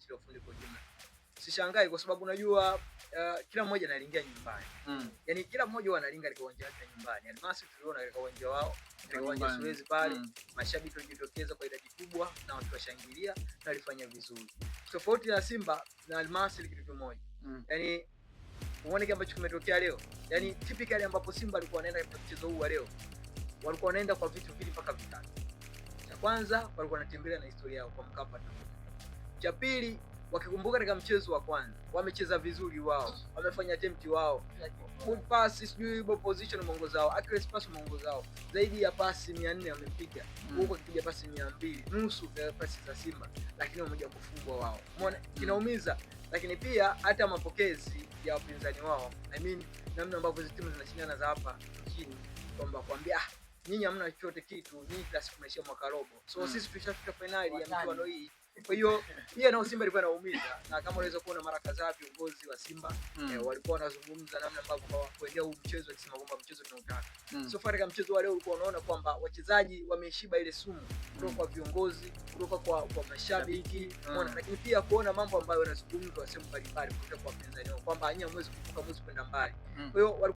benchi la ufundi kwa ujumla. Sishangai kwa sababu unajua kila mmoja analingia nyumbani. Yaani kila mmoja huwa analinga katika uwanja wake nyumbani. Almasi tuliona katika uwanja wao, katika uwanja wa Suez pale, mashabiki walijitokeza kwa idadi kubwa na wakiwashangilia na walifanya vizuri. Tofauti na Simba na Almasi kitu kimoja. Yaani uone kile ambacho kimetokea leo. Yaani typically ambapo Simba alikuwa anaenda katika mchezo huu wa leo, walikuwa wanaenda kwa vitu vili mpaka vitatu. Cha kwanza walikuwa wanatembelea na historia yao kwa Mkapa. Cha pili, wakikumbuka katika mchezo wa kwanza, wamecheza vizuri wao, wamefanya attempt wao, good pass, sijui ball position mwongozo wao, accuracy pass mwongozo wao. Zaidi ya pasi 400 wamepiga. Huko kipiga pasi 200, nusu ya pasi za Simba, lakini wameja kufungwa wao. Umeona kinaumiza, lakini pia hata mapokezi ya wapinzani wao. I mean, namna ambavyo hizo timu zinashindana za hapa nchini kwamba kuambia nyinyi hamna chochote kitu, nyinyi classic tumeishia mwaka robo. So sisi tushafika finali ya michuano hii. Kwa hiyo pia nao Simba ilikuwa inaumiza, na kama unaweza kuona mara kadhaa viongozi wa Simba walikuwa wanazungumza namna ambavyo kuendea huu mchezo akisema kwamba mchezo tunautaka. So far kama mchezo wa leo ulikuwa unaona kwamba wachezaji wameshiba ile sumu kutoka kwa viongozi, kutoka kwa mashabiki, umeona, lakini pia kuona mambo ambayo yanazungumzwa sehemu mbalimbali kutoka kwa wapinzani wao kwamba nyinyi hamwezi kuvuka, hamwezi kwenda mbali. Kwa hiyo